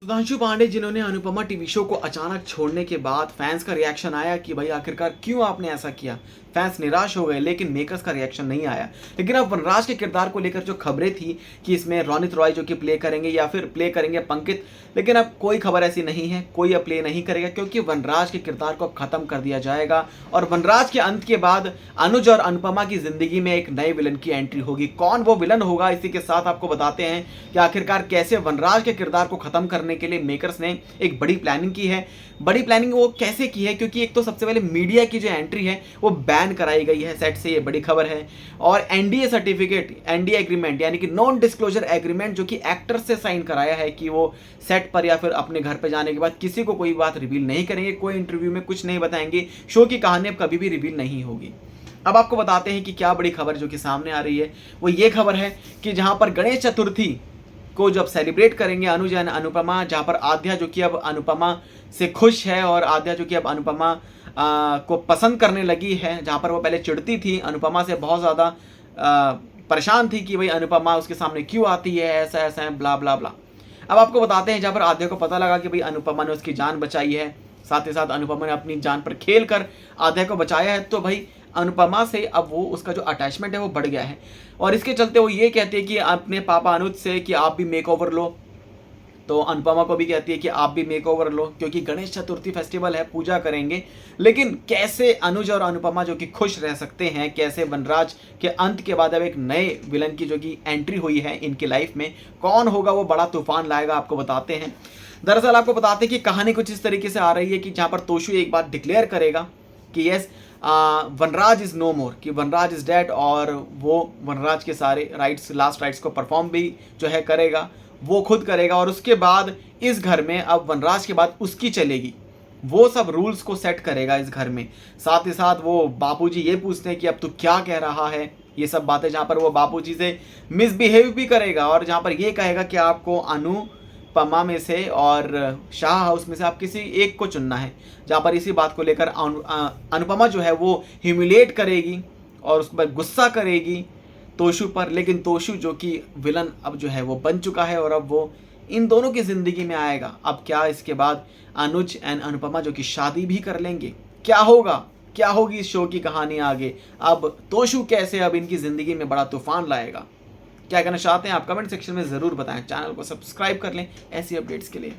सुधांशु पांडे जिन्होंने Anupama TV show को अचानक छोड़ने के बाद फैंस का रिएक्शन आया कि भाई आखिरकार क्यों आपने ऐसा किया। फैंस निराश हो गए लेकिन मेकर्स का रिएक्शन नहीं आया। लेकिन अब वनराज के किरदार को लेकर जो खबरें थी कि इसमें रोनित रॉय जो कि प्ले करेंगे या फिर प्ले करेंगे पंकित, लेकिन अब कोई खबर ऐसी नहीं है, कोई अब प्ले नहीं करेगा क्योंकि वनराज के किरदार को अब खत्म कर दिया जाएगा और वनराज के अंत के बाद अनुज और अनुपमा की जिंदगी में एक नए विलन की एंट्री होगी। कौन वो विलन होगा, इसी के साथ आपको बताते हैं कि आखिरकार कैसे वनराज के किरदार को खत्म करने के लिए मेकर्स ने एक बड़ी प्लानिंग की है। बड़ी प्लानिंग वो कैसे की है, क्योंकि एक तो सबसे पहले मीडिया की जो एंट्री है वो बैन कराई गई है सेट से, ये बड़ी खबर है। और एनडीए सर्टिफिकेट, एनडीए एग्रीमेंट यानी कि नॉन डिस्क्लोजर एग्रीमेंट जो कि एक्टर से साइन कराया है कि वो सेट पर या फिर अपने घर पर जाने के बाद किसी को कोई बात रिवील नहीं करेंगे, कोई इंटरव्यू में कुछ नहीं बताएंगे, शो की कहानी अब कभी भी रिवील नहीं होगी। अब आपको बताते हैं कि क्या बड़ी खबर जो कि सामने आ रही है, वो ये खबर है कि जहां पर गणेश चतुर्थी को जब सेलिब्रेट करेंगे अनुज एंड अनुपमा, जहां पर आद्या जो कि अब अनुपमा से खुश है और आद्या जो कि अब अनुपमा को पसंद करने लगी है, जहां पर वो पहले चिढ़ती थी अनुपमा से, बहुत ज़्यादा परेशान थी कि भाई अनुपमा उसके सामने क्यों आती है, ऐसा ऐसा है, ब्ला ब्ला ब्ला। अब आपको बताते हैं जहाँ पर आद्या को पता लगा कि भाई अनुपमा ने उसकी जान बचाई है, साथ ही साथ अनुपमा ने अपनी जान पर खेल कर आद्या को बचाया है, तो भाई अनुपमा से अब वो उसका जो अटैचमेंट है वो बढ़ गया है। और इसके चलते वो ये कहती है कि अपने पापा अनुज से कि आप भी मेक ओवर लो, तो अनुपमा को भी कहती है कि आप भी मेक ओवर लो, क्योंकि गणेश चतुर्थी फेस्टिवल है, पूजा करेंगे। लेकिन कैसे अनुज और अनुपमा जो कि खुश रह सकते हैं, कैसे वनराज के अंत के बाद अब एक नए विलन की जो कि एंट्री हुई है इनकी लाइफ में, कौन होगा वो बड़ा तूफान लाएगा, आपको बताते हैं। दरअसल आपको बताते हैं कि कहानी कुछ इस तरीके से आ रही है कि जहाँ पर तोशु एक बात डिक्लेयर करेगा कि यस वनराज इज नो मोर, कि वनराज इज डेड, और वो वनराज के सारे राइट्स, लास्ट राइट्स को परफॉर्म भी जो है करेगा, वो खुद करेगा। और उसके बाद इस घर में अब वनराज के बाद उसकी चलेगी, वो सब रूल्स को सेट करेगा इस घर में। साथ ही साथ वो बापूजी ये पूछते हैं कि अब तू क्या कह रहा है, ये सब बातें, जहाँ पर वो बापूजी से मिसबिहेव भी करेगा और जहाँ पर ये कहेगा कि आपको अनुपमा में से और शाह हाउस में से आप किसी एक को चुनना है, जहाँ पर इसी बात को लेकर अनुपमा जो है वो ह्यूमिलेट करेगी और उस पर गुस्सा करेगी तोशु पर। लेकिन तोशु जो कि विलन अब जो है वो बन चुका है और अब वो इन दोनों की ज़िंदगी में आएगा। अब क्या इसके बाद अनुज एंड अनुपमा जो कि शादी भी कर लेंगे, क्या होगा, क्या होगी इस शो की कहानी आगे, अब तोशु कैसे अब इनकी ज़िंदगी में बड़ा तूफान लाएगा। क्या कहना चाहते हैं आप कमेंट सेक्शन में ज़रूर बताएं। चैनल को सब्सक्राइब कर लें ऐसी अपडेट्स के लिए।